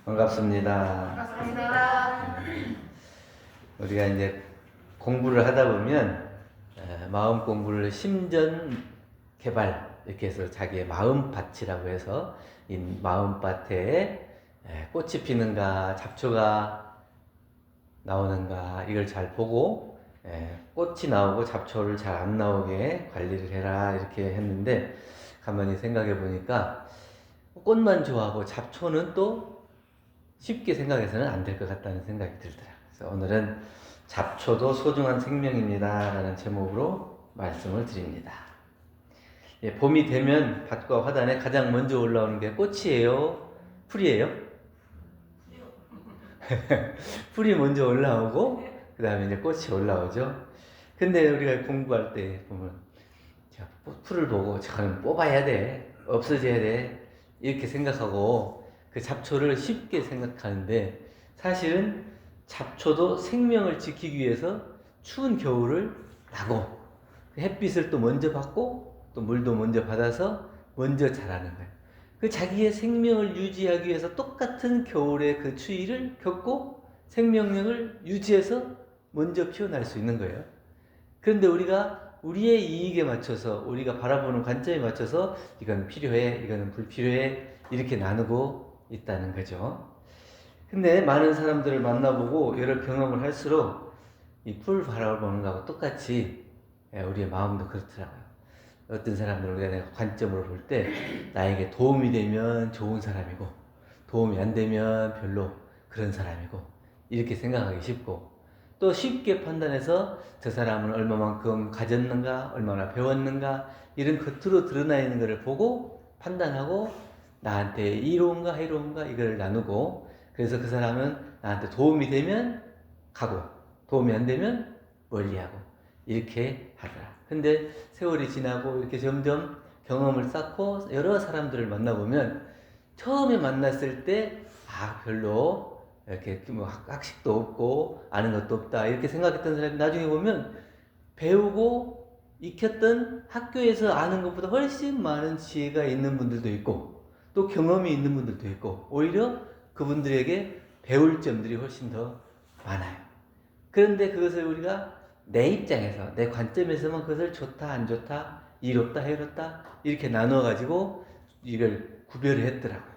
반갑습니다. 반갑습니다. 우리가 이제 공부를 하다 보면 마음 공부를 심전 개발 이렇게 해서 자기의 마음밭이라고 해서 이 마음밭에 꽃이 피는가 잡초가 나오는가 이걸 잘 보고 꽃이 나오고 잡초를 잘 안 나오게 관리를 해라 이렇게 했는데 가만히 생각해 보니까 꽃만 좋아하고 잡초는 또 쉽게 생각해서는 안 될 것 같다는 생각이 들더라고요. 그래서 오늘은 잡초도 소중한 생명입니다 라는 제목으로 말씀을 드립니다. 봄이 되면 밭과 화단에 가장 먼저 올라오는 게 꽃이에요? 풀이에요? 풀이 먼저 올라오고 그 다음에 이제 꽃이 올라오죠. 근데 우리가 공부할 때 보면 풀을 보고 저는 뽑아야 돼, 없어져야 돼 이렇게 생각하고 그 잡초를 쉽게 생각하는데 사실은 잡초도 생명을 지키기 위해서 추운 겨울을 나고 햇빛을 또 먼저 받고 또 물도 먼저 받아서 먼저 자라는 거예요. 그 자기의 생명을 유지하기 위해서 똑같은 겨울의 그 추위를 겪고 생명력을 유지해서 먼저 피어날 수 있는 거예요. 그런데 우리가 우리의 이익에 맞춰서 우리가 바라보는 관점에 맞춰서 이건 필요해, 이거는 불필요해 이렇게 나누고 있다는 거죠. 근데 많은 사람들을 만나보고 여러 경험을 할수록 이 풀 바라보는 거하고 똑같이 우리의 마음도 그렇더라고요. 어떤 사람들은 우리가 내가 관점으로 볼 때 나에게 도움이 되면 좋은 사람이고 도움이 안 되면 별로 그런 사람이고 이렇게 생각하기 쉽고 또 쉽게 판단해서 저 사람은 얼마만큼 가졌는가 얼마나 배웠는가 이런 겉으로 드러나 있는 것을 보고 판단하고 나한테 이로운가 해로운가 이걸 나누고 그래서 그 사람은 나한테 도움이 되면 가고 도움이 안 되면 멀리하고 이렇게 하더라. 근데 세월이 지나고 이렇게 점점 경험을 쌓고 여러 사람들을 만나보면 처음에 만났을 때 별로 이렇게 뭐 학식도 없고 아는 것도 없다 이렇게 생각했던 사람이 나중에 보면 배우고 익혔던 학교에서 아는 것보다 훨씬 많은 지혜가 있는 분들도 있고 또 경험이 있는 분들도 있고 오히려 그분들에게 배울 점들이 훨씬 더 많아요. 그런데 그것을 우리가 내 입장에서 내 관점에서만 그것을 좋다 안 좋다 이롭다 해롭다 이렇게 나눠 가지고 이걸 구별을 했더라고요.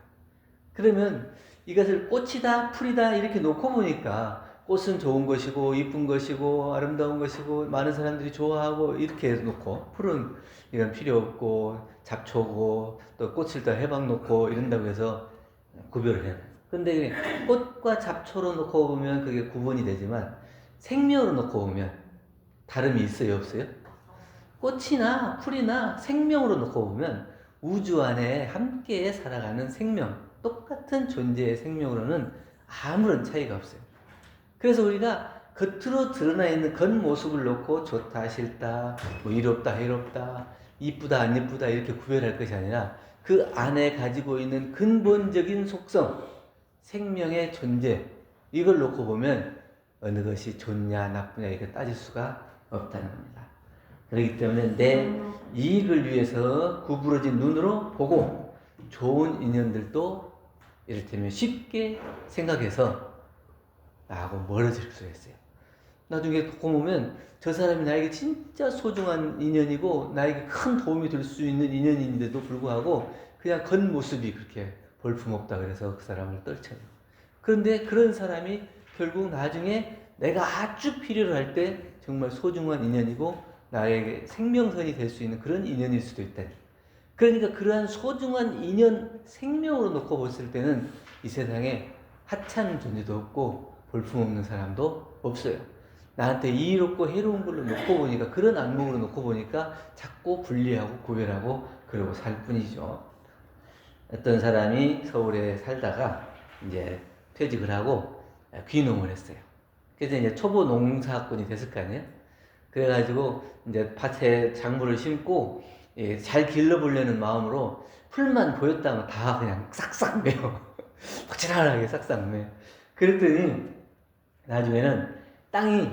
그러면 이것을 꽃이다 풀이다 이렇게 놓고 보니까 꽃은 좋은 것이고 이쁜 것이고 아름다운 것이고 많은 사람들이 좋아하고 이렇게 놓고 풀은 이건 필요 없고 잡초고 또 꽃을 다 해박 놓고 이런다고 해서 구별을 해요. 근데 꽃과 잡초로 놓고 보면 그게 구분이 되지만 생명으로 놓고 보면 다름이 있어요 없어요? 꽃이나 풀이나 생명으로 놓고 보면 우주 안에 함께 살아가는 생명 똑같은 존재의 생명으로는 아무런 차이가 없어요. 그래서 우리가 겉으로 드러나 있는 겉모습을 놓고 좋다 싫다 뭐 이롭다 해롭다 이쁘다 안 이쁘다 이렇게 구별할 것이 아니라 그 안에 가지고 있는 근본적인 속성 생명의 존재 이걸 놓고 보면 어느 것이 좋냐 나쁘냐 이렇게 따질 수가 없다는 겁니다. 그렇기 때문에 내 이익을 위해서 구부러진 눈으로 보고 좋은 인연들도 이를테면 쉽게 생각해서 나하고 멀어질 수가 있어요. 나중에 듣고 보면 저 사람이 나에게 진짜 소중한 인연이고 나에게 큰 도움이 될 수 있는 인연인데도 불구하고 그냥 겉모습이 그렇게 볼품없다 그래서 그 사람을 떨쳐요. 그런데 그런 사람이 결국 나중에 내가 아주 필요로 할 때 정말 소중한 인연이고 나에게 생명선이 될 수 있는 그런 인연일 수도 있다. 그러니까 그러한 소중한 인연 생명으로 놓고 봤을 때는 이 세상에 하찮은 존재도 없고 볼품없는 사람도 없어요. 나한테 이롭고 해로운 걸로 놓고 보니까 그런 안목으로 놓고 보니까 자꾸 분리하고 구별하고 그러고 살 뿐이죠. 어떤 사람이 서울에 살다가 이제 퇴직을 하고 귀농을 했어요. 그래서 이제 초보 농사꾼이 됐을 거 아니에요? 그래가지고 이제 밭에 작물을 심고 잘 길러보려는 마음으로 풀만 보였다면 다 그냥 싹싹 매요. 확실하게 싹싹 매요. 그랬더니 나중에는 땅이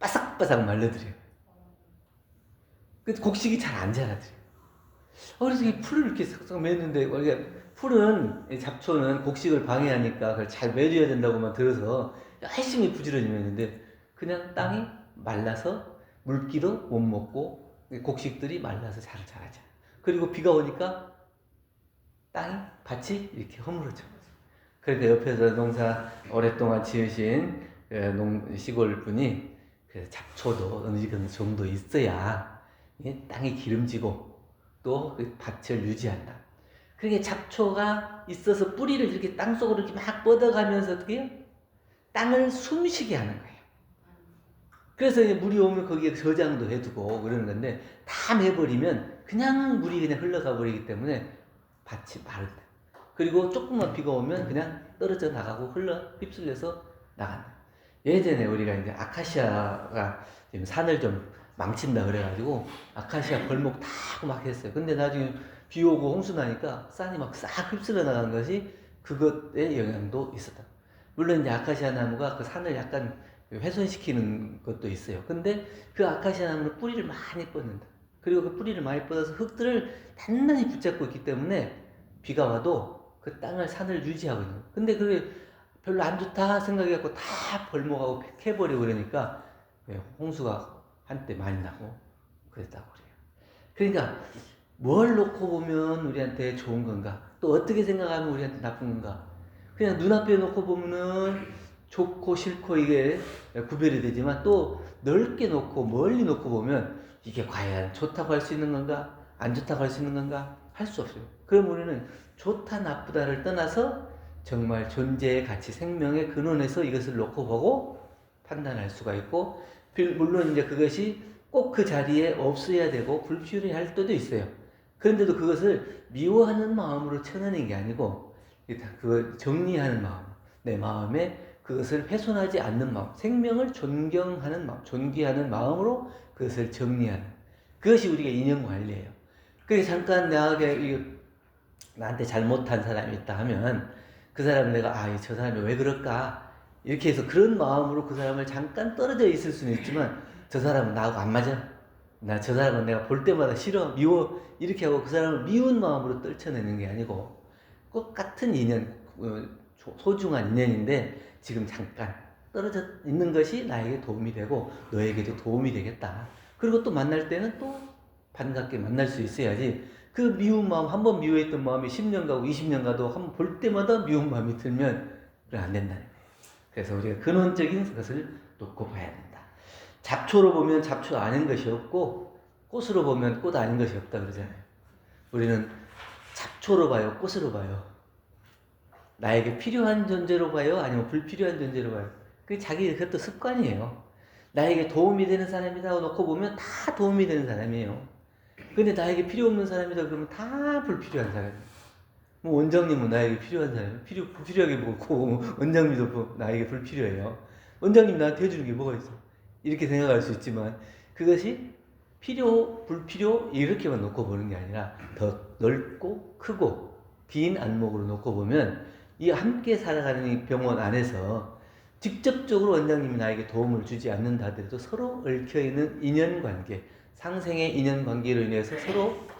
바삭바삭 말려들어요. 그 곡식이 잘 안 자라더래요. 그래서 이 풀을 이렇게 싹싹 맸는데 풀은, 이 잡초는 곡식을 방해하니까 그걸 잘 매줘야 된다고만 들어서 열심히 부지런히면 있는데 그냥 땅이 말라서 물기도 못 먹고 곡식들이 말라서 잘 자라죠. 그리고 비가 오니까 밭이 이렇게 허물어져. 그러니까 옆에서 농사 오랫동안 지으신 시골 분이 잡초도 어느 정도 있어야 땅이 기름지고 또 그 밭을 유지한다. 그러니까 잡초가 있어서 뿌리를 이렇게 땅속으로 이렇게 막 뻗어가면서 어떻게 해요? 땅을 숨쉬게 하는 거예요. 그래서 이제 물이 오면 거기에 저장도 해두고 그러는 건데 다 매버리면 그냥 물이 그냥 흘러가 버리기 때문에 밭이 마른다. 그리고 조금만 비가 오면 그냥 떨어져 나가고 휩쓸려서 나간다. 예전에 우리가 이제 아카시아가 지금 산을 좀 망친다 그래가지고 아카시아 벌목 다 하고 막 했어요. 근데 나중에 비 오고 홍수 나니까 산이 막 싹 휩쓸려 나간 것이 그것의 영향도 있었다. 물론 이제 아카시아 나무가 그 산을 약간 훼손시키는 것도 있어요. 근데 그 아카시아 나무는 뿌리를 많이 뻗는다. 그리고 그 뿌리를 많이 뻗어서 흙들을 단단히 붙잡고 있기 때문에 비가 와도 그 산을 유지하고 있는 거예요. 근데 그게 별로 안 좋다 생각해갖고 다 벌목하고 캐버리고 그러니까 홍수가 한때 많이 나고 그랬다고 그래요. 그러니까 뭘 놓고 보면 우리한테 좋은 건가? 또 어떻게 생각하면 우리한테 나쁜 건가? 그냥 눈앞에 놓고 보면은 좋고 싫고 이게 구별이 되지만 또 넓게 놓고 멀리 놓고 보면 이게 과연 좋다고 할 수 있는 건가? 안 좋다고 할 수 있는 건가? 할 수 없어요. 그럼 우리는 좋다 나쁘다를 떠나서 정말 존재의 가치, 생명의 근원에서 이것을 놓고 보고 판단할 수가 있고, 물론 이제 그것이 꼭 그 자리에 없어야 되고 불필요할 때도 있어요. 그런데도 그것을 미워하는 마음으로 쳐내는 게 아니고 그걸 정리하는 마음, 내 마음에 그것을 훼손하지 않는 마음, 생명을 존경하는 마음, 존귀하는 마음으로 그것을 정리하는, 그것이 우리가 인연관리예요. 그게 잠깐 나한테 잘못한 사람이 있다 하면 그 사람 내가 저 사람이 왜 그럴까 이렇게 해서 그런 마음으로 그 사람을 잠깐 떨어져 있을 수는 있지만 저 사람은 나하고 안 맞아, 나 저 사람은 내가 볼 때마다 싫어, 미워 이렇게 하고 그 사람을 미운 마음으로 떨쳐내는 게 아니고 똑같은 인연, 소중한 인연인데 지금 잠깐 떨어져 있는 것이 나에게 도움이 되고 너에게도 도움이 되겠다. 그리고 또 만날 때는 또 반갑게 만날 수 있어야지 그 미운 마음, 한 번 미워했던 마음이 10년 가고 20년 가도 한 번 볼 때마다 미운 마음이 들면 그래 안 된다는 거예요. 그래서 우리가 근원적인 것을 놓고 봐야 된다. 잡초로 보면 잡초 아닌 것이 없고 꽃으로 보면 꽃 아닌 것이 없다 그러잖아요. 우리는 잡초로 봐요, 꽃으로 봐요. 나에게 필요한 존재로 봐요, 아니면 불필요한 존재로 봐요. 그게 그것도 습관이에요. 나에게 도움이 되는 사람이라고 놓고 보면 다 도움이 되는 사람이에요. 근데 나에게 필요 없는 사람이다 그러면 다 불필요한 사람이에요. 뭐 원장님은 나에게 필요한 사람이에요. 불필요하게 보고 원장님도 나에게 불필요해요. 원장님 나한테 해주는 게 뭐가 있어? 이렇게 생각할 수 있지만 그것이 필요, 불필요 이렇게만 놓고 보는 게 아니라 더 넓고 크고 긴 안목으로 놓고 보면 이 함께 살아가는 이 병원 안에서 직접적으로 원장님이 나에게 도움을 주지 않는다 하더라도 서로 얽혀있는 인연관계, 상생의 인연관계로 인해서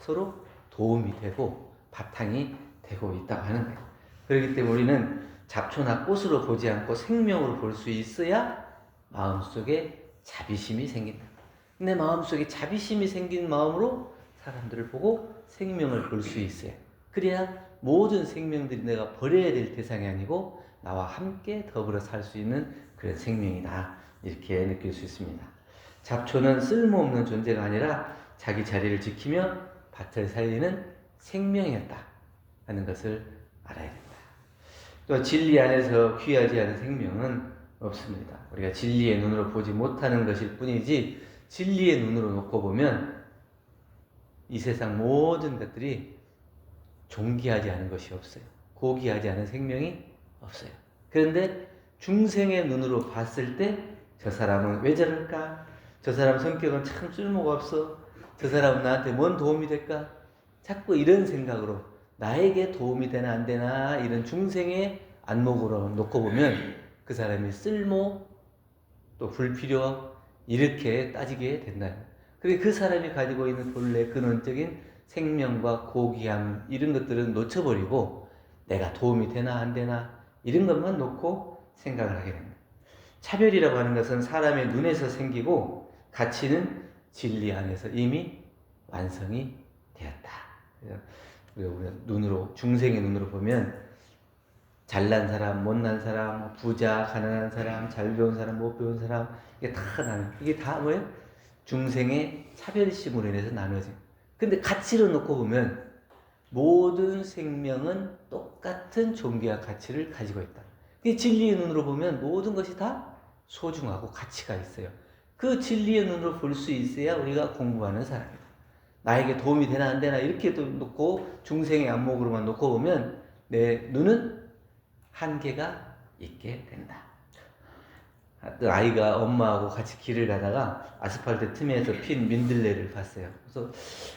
서로 도움이 되고 바탕이 되고 있다고 하는 거예요. 그렇기 때문에 우리는 잡초나 꽃으로 보지 않고 생명으로 볼 수 있어야 마음속에 자비심이 생긴다. 내 마음속에 자비심이 생긴 마음으로 사람들을 보고 생명을 볼 수 있어요. 그래야 모든 생명들이 내가 버려야 될 대상이 아니고 나와 함께 더불어 살 수 있는 그런 생명이다. 이렇게 느낄 수 있습니다. 잡초는 쓸모없는 존재가 아니라 자기 자리를 지키며 밭을 살리는 생명이었다 하는 것을 알아야 된다. 또 진리 안에서 귀하지 않은 생명은 없습니다. 우리가 진리의 눈으로 보지 못하는 것일 뿐이지 진리의 눈으로 놓고 보면 이 세상 모든 것들이 존귀하지 않은 것이 없어요. 고귀하지 않은 생명이 없어요. 그런데 중생의 눈으로 봤을 때 저 사람은 왜 저럴까? 저 사람 성격은 참 쓸모가 없어. 저 사람은 나한테 뭔 도움이 될까? 자꾸 이런 생각으로 나에게 도움이 되나 안 되나 이런 중생의 안목으로 놓고 보면 그 사람이 쓸모 또 불필요 이렇게 따지게 된다. 그리고 그 사람이 가지고 있는 본래 근원적인 생명과 고귀함 이런 것들은 놓쳐버리고 내가 도움이 되나 안 되나 이런 것만 놓고 생각을 하게 됩니다. 차별이라고 하는 것은 사람의 눈에서 생기고 가치는 진리 안에서 이미 완성이 되었다. 우리가 눈으로, 중생의 눈으로 보면 잘난 사람, 못난 사람, 부자, 가난한 사람, 잘 배운 사람, 못 배운 사람, 이게 다 나눠. 이게 다 뭐예요? 중생의 차별심으로 인해서 나눠져. 근데 가치로 놓고 보면 모든 생명은 똑같은 존귀와 가치를 가지고 있다. 진리의 눈으로 보면 모든 것이 다 소중하고 가치가 있어요. 그 진리의 눈으로 볼 수 있어야 우리가 공부하는 사람이다. 나에게 도움이 되나 안 되나 이렇게 놓고 중생의 안목으로만 놓고 보면 내 눈은 한계가 있게 된다. 아이가 엄마하고 같이 길을 가다가 아스팔트 틈에서 핀 민들레를 봤어요. 그래서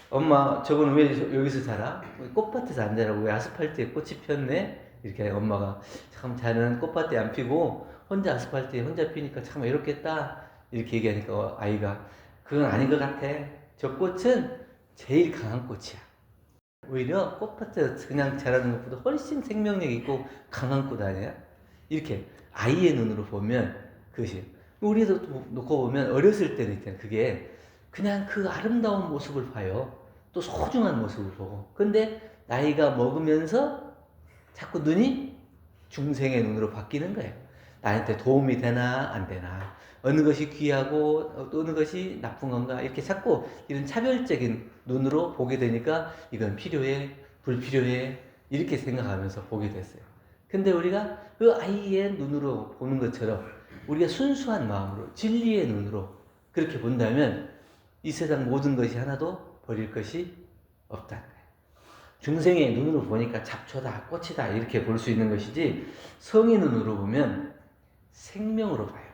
엄마 저건 왜 여기서 자라? 꽃밭에서 안 자라고 왜 아스팔트에 꽃이 폈네? 이렇게 엄마가 참 자는 꽃밭에 안 피고 혼자 아스팔트에 혼자 피니까 참 외롭겠다 이렇게 얘기하니까 아이가 그건 아닌 것 같아. 저 꽃은 제일 강한 꽃이야. 오히려 꽃밭에서 그냥 자라는 것보다 훨씬 생명력 있고 강한 꽃 아니야? 이렇게 아이의 눈으로 보면 그것이 우리도 놓고 보면 어렸을 때는 있잖아요. 그게 그냥 그 아름다운 모습을 봐요. 또 소중한 모습을 보고. 근데 나이가 먹으면서 자꾸 눈이 중생의 눈으로 바뀌는 거예요. 나한테 도움이 되나 안 되나, 어느 것이 귀하고 어느 것이 나쁜 건가 이렇게 자꾸 이런 차별적인 눈으로 보게 되니까 이건 필요해 불필요해 이렇게 생각하면서 보게 됐어요. 근데 우리가 그 아이의 눈으로 보는 것처럼 우리가 순수한 마음으로 진리의 눈으로 그렇게 본다면 이 세상 모든 것이 하나도 버릴 것이 없다는 거예요. 중생의 눈으로 보니까 잡초다 꽃이다 이렇게 볼 수 있는 것이지 성의 눈으로 보면 생명으로 봐요.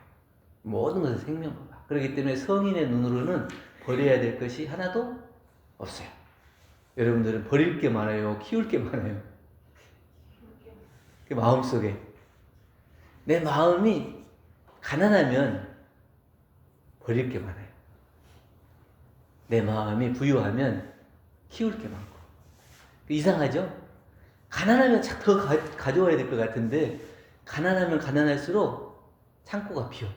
모든 것을 생명으로 봐. 그렇기 때문에 성인의 눈으로는 버려야 될 것이 하나도 없어요. 여러분들은 버릴 게 많아요? 키울 게 많아요? 그 마음속에 내 마음이 가난하면 버릴 게 많아요. 내 마음이 부유하면 키울 게 많고. 이상하죠? 가난하면 더 가져와야 될 것 같은데 가난하면 가난할수록 창고가 비어.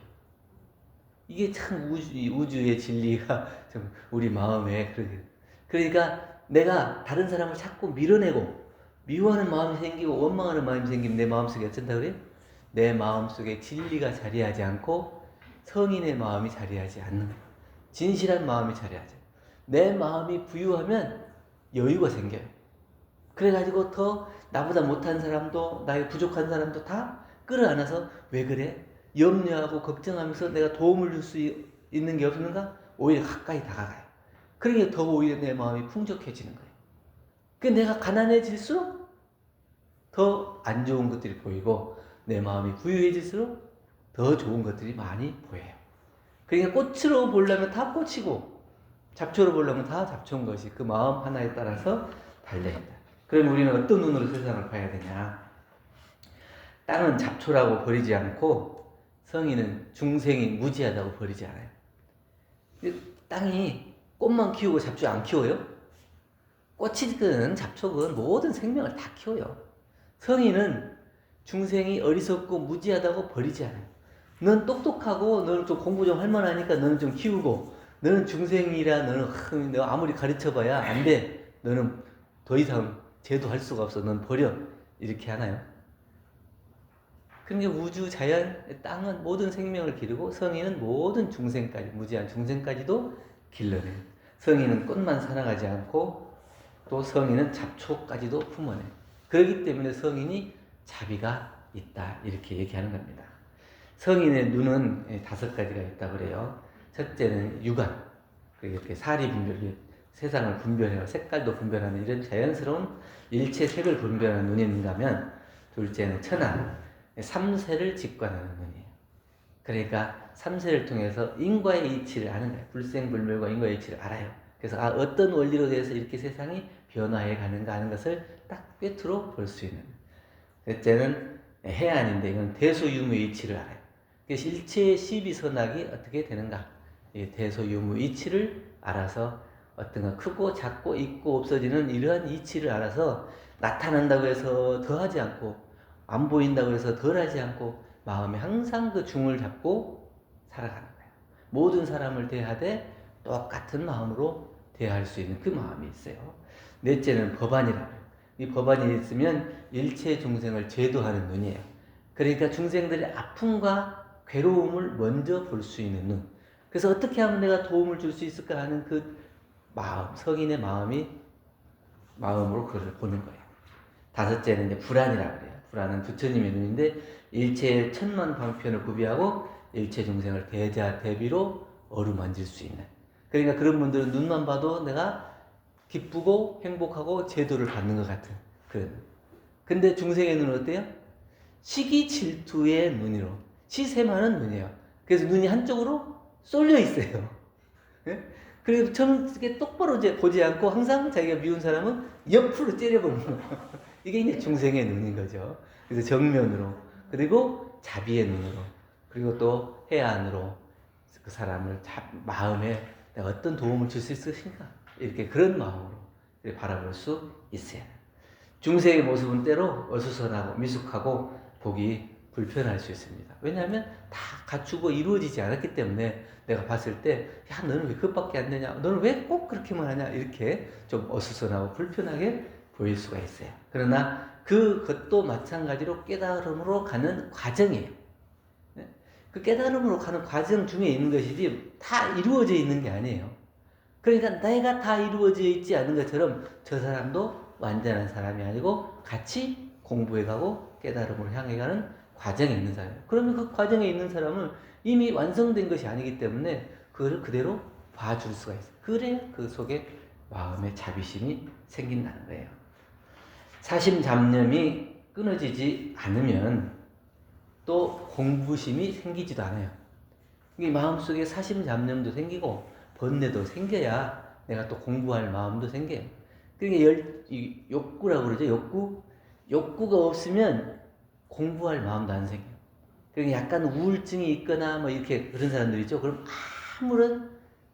이게 참 우주의 진리가 좀 우리 마음에 그러니까 내가 다른 사람을 자꾸 밀어내고 미워하는 마음이 생기고 원망하는 마음이 생기면 내 마음속에 어쩐다 그래요? 내 마음속에 진리가 자리하지 않고 성인의 마음이 자리하지 않는 거예요. 진실한 마음이 자리하죠. 내 마음이 부유하면 여유가 생겨요. 그래가지고 더 나보다 못한 사람도 나의 부족한 사람도 다 끌어안아서 왜 그래? 염려하고 걱정하면서 내가 도움을 줄 수 있는 게 없는가? 오히려 가까이 다가가요. 그러니까 더 오히려 내 마음이 풍족해지는 거예요. 그 내가 가난해질수록 더 안 좋은 것들이 보이고 내 마음이 부유해질수록 더 좋은 것들이 많이 보여요. 그러니까 꽃으로 보려면 다 꽃이고 잡초로 보려면 다 잡초인 것이 그 마음 하나에 따라서 달려있다. 그럼 우리는 어떤 눈으로 세상을 봐야 되냐? 땅은 잡초라고 버리지 않고 성인은 중생이 무지하다고 버리지 않아요. 땅이 꽃만 키우고 잡초 안 키워요? 꽃이든 잡초든 모든 생명을 다 키워요. 성인은 중생이 어리석고 무지하다고 버리지 않아요. 넌 똑똑하고 너는 좀 공부 좀 할만하니까 너는 좀 키우고 너는 중생이라 너는 너 아무리 가르쳐봐야 안 돼. 너는 더 이상 제도할 수가 없어. 넌 버려. 이렇게 하나요? 그러니까 우주, 자연, 땅은 모든 생명을 기르고 성인은 모든 중생까지, 무지한 중생까지도 길러내요. 성인은 꽃만 사랑하지 않고 또 성인은 잡초까지도 품어내요. 그렇기 때문에 성인이 자비가 있다. 이렇게 얘기하는 겁니다. 성인의 눈은 5가지가 있다고 그래요. 첫째는 육안. 이렇게 사리 분별, 세상을 분별해요. 색깔도 분별하는 이런 자연스러운 일체 색을 분별하는 눈이 있는가면 둘째는 천안. 삼세를 직관하는 눈이에요. 그러니까 삼세를 통해서 인과의 이치를 아는 거예요. 불생불멸과 인과의 이치를 알아요. 그래서 어떤 원리로 대해서 이렇게 세상이 변화해 가는가 하는 것을 딱 꿰뚫어 볼 수 있는. 셋째는 해안인데 이건 대소유무의 이치를 알아요. 그래서 일체의 시비선악이 어떻게 되는가. 대소유무 이치를 알아서 어떤가 크고 작고 있고 없어지는 이러한 이치를 알아서 나타난다고 해서 더하지 않고 안 보인다고 해서 덜하지 않고 마음에 항상 그 중을 잡고 살아가는 거예요. 모든 사람을 대하되 똑같은 마음으로 대할 수 있는 그 마음이 있어요. 넷째는 법안이라고 해요. 이 법안이 있으면 일체 중생을 제도하는 눈이에요. 그러니까 중생들의 아픔과 괴로움을 먼저 볼 수 있는 눈. 그래서 어떻게 하면 내가 도움을 줄 수 있을까 하는 그 마음, 성인의 마음으로 그걸 보는 거예요. 다섯째는 이제 불안이라고 그래요. 불안은 부처님의 눈인데 일체의 천만 방편을 구비하고 일체 중생을 대자 대비로 어루만질 수 있는. 그러니까 그런 분들은 눈만 봐도 내가 기쁘고 행복하고 제도를 받는 것 같은 그런. 근데 중생의 눈은 어때요? 시기 질투의 눈으로 시샘하는 눈이에요. 그래서 눈이 한쪽으로 쏠려 있어요. 예? 그리고 저렇게 똑바로 이제 보지 않고 항상 자기가 미운 사람은 옆으로 째려보는 거예요. 이게 이제 중생의 눈인 거죠. 그래서 정면으로, 그리고 자비의 눈으로, 그리고 또 해안으로 그 사람을 마음에 내가 어떤 도움을 줄 수 있을 것인가, 이렇게 그런 마음으로 바라볼 수 있어요. 중생의 모습은 때로 어수선하고 미숙하고 보기 불편할 수 있습니다. 왜냐하면 다 갖추고 이루어지지 않았기 때문에 내가 봤을 때, 야, 너는 왜 그것밖에 안 되냐? 너는 왜 꼭 그렇게만 하냐? 이렇게 좀 어수선하고 불편하게 보일 수가 있어요. 그러나 그것도 마찬가지로 깨달음으로 가는 과정이에요. 그 깨달음으로 가는 과정 중에 있는 것이지 다 이루어져 있는 게 아니에요. 그러니까 내가 다 이루어져 있지 않은 것처럼 저 사람도 완전한 사람이 아니고 같이 공부해가고 깨달음으로 향해가는 과정에 있는 사람이에요. 그러면 그 과정에 있는 사람은 이미 완성된 것이 아니기 때문에 그거를 그대로 봐줄 수가 있어요. 그래야 그 속에 마음의 자비심이 생긴다는 거예요. 사심잡념이 끊어지지 않으면 또 공부심이 생기지도 않아요. 이 마음속에 사심잡념도 생기고 번뇌도 생겨야 내가 또 공부할 마음도 생겨요. 그러니까 욕구라고 그러죠. 욕구가 없으면 공부할 마음도 안 생겨요. 그러니까 약간 우울증이 있거나 뭐 이렇게 그런 사람들 있죠. 그럼 아무런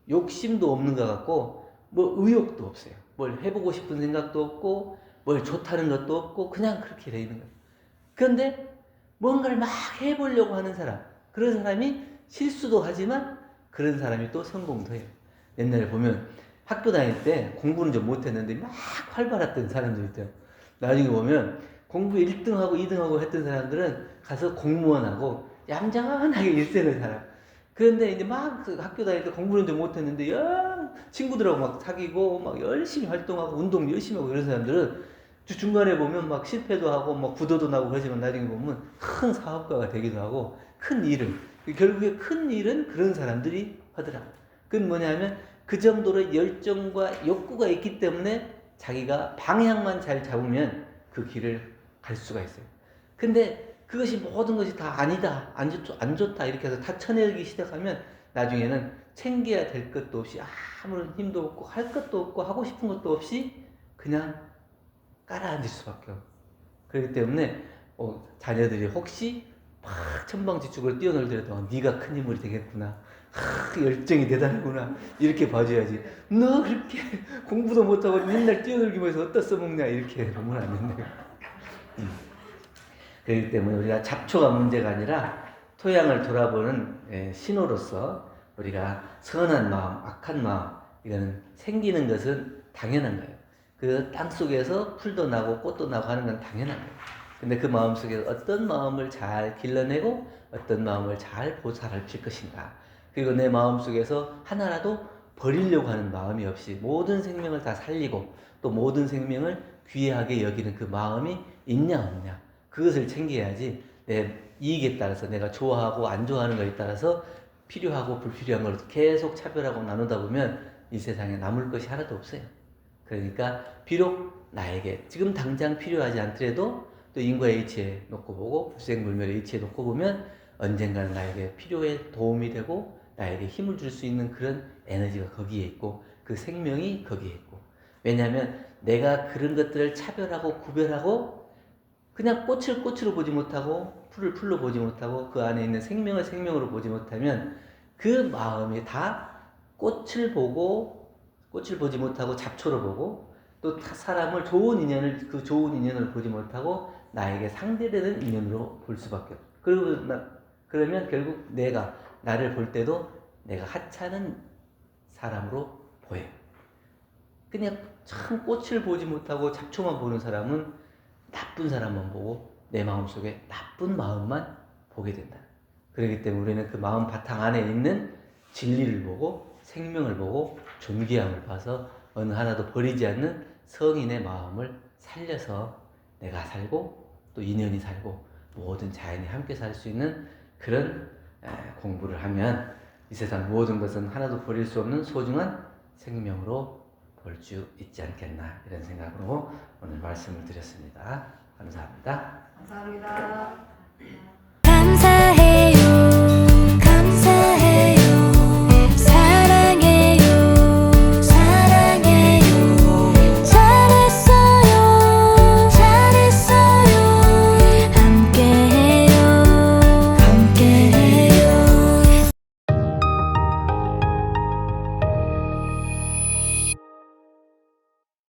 욕심도 없는 것 같고 뭐 의욕도 없어요. 뭘 해보고 싶은 생각도 없고 뭘 좋다는 것도 없고 그냥 그렇게 돼 있는 거예요. 그런데 뭔가를 막 해보려고 하는 사람, 그런 사람이 실수도 하지만 그런 사람이 또 성공도 해요. 옛날에 보면 학교 다닐 때 공부는 좀 못했는데 막 활발했던 사람들 있대요. 나중에 보면 공부 1등하고 2등하고 했던 사람들은 가서 공무원하고 얌전하게 일생을 살아요. 그런데 이제 막 학교 다닐 때 공부는 좀 못했는데 친구들하고 막 사귀고 막 열심히 활동하고 운동 열심히 하고 이런 사람들은 중간에 보면 막 실패도 하고 막 부도도 나고 그러지만 나중에 보면 큰 사업가가 되기도 하고 큰 일은, 결국에 큰 일은 그런 사람들이 하더라고요. 그건 뭐냐면 그 정도로 열정과 욕구가 있기 때문에 자기가 방향만 잘 잡으면 그 길을 갈 수가 있어요. 근데 그것이 모든 것이 다 아니다, 안 좋다 이렇게 해서 다 쳐내기 시작하면 나중에는 챙겨야 될 것도 없이 아무런 힘도 없고 할 것도 없고 하고 싶은 것도 없이 그냥 깔아앉을 수밖에 없고, 그렇기 때문에 자녀들이 혹시 막 천방지축을 뛰어놀더라도 네가 큰 인물이 되겠구나, 열정이 대단하구나 이렇게 봐줘야지. 너 그렇게 공부도 못하고 맨날 뛰어놀기만 해서 어디다 써먹냐 이렇게 보면 안 된대요. 그렇기 때문에 우리가 잡초가 문제가 아니라 토양을 돌아보는 신호로서 우리가 선한 마음, 악한 마음, 이거는 생기는 것은 당연한 거예요. 그 땅속에서 풀도 나고 꽃도 나고 하는 건 당연한 거예요. 근데 그 마음 속에 어떤 마음을 잘 길러내고 어떤 마음을 잘 보살필 것인가, 그리고 내 마음 속에서 하나라도 버리려고 하는 마음이 없이 모든 생명을 다 살리고 또 모든 생명을 귀하게 여기는 그 마음이 있냐 없냐, 그것을 챙겨야지. 내 이익에 따라서 내가 좋아하고 안 좋아하는 것에 따라서 필요하고 불필요한 걸 계속 차별하고 나누다 보면 이 세상에 남을 것이 하나도 없어요. 그러니까 비록 나에게 지금 당장 필요하지 않더라도 또 인과의 이치에 놓고 보고 불생불멸의 이치에 놓고 보면 언젠가는 나에게 필요에 도움이 되고 나에게 힘을 줄 수 있는 그런 에너지가 거기에 있고 그 생명이 거기에 있고, 왜냐하면 내가 그런 것들을 차별하고 구별하고 그냥 꽃을 꽃으로 보지 못하고 풀을 풀로 보지 못하고 그 안에 있는 생명을 생명으로 보지 못하면 그 마음이 다 꽃을 보고 꽃을 보지 못하고 잡초로 보고 또 사람을 좋은 인연을 그 좋은 인연을 보지 못하고 나에게 상대되는 인연으로 볼 수밖에 없어. 그러면 결국 내가 나를 볼 때도 내가 하찮은 사람으로 보여. 그냥 참 꽃을 보지 못하고 잡초만 보는 사람은 나쁜 사람만 보고 내 마음속에 나쁜 마음만 보게 된다. 그렇기 때문에 우리는 그 마음 바탕 안에 있는 진리를 보고 생명을 보고 존귀함을 봐서 어느 하나도 버리지 않는 성인의 마음을 살려서 내가 살고 또 인연이 살고 모든 자연이 함께 살 수 있는 그런 공부를 하면 이 세상 모든 것은 하나도 버릴 수 없는 소중한 생명으로 볼 수 있지 않겠나 이런 생각으로 오늘 말씀을 드렸습니다. 감사합니다. 감사합니다.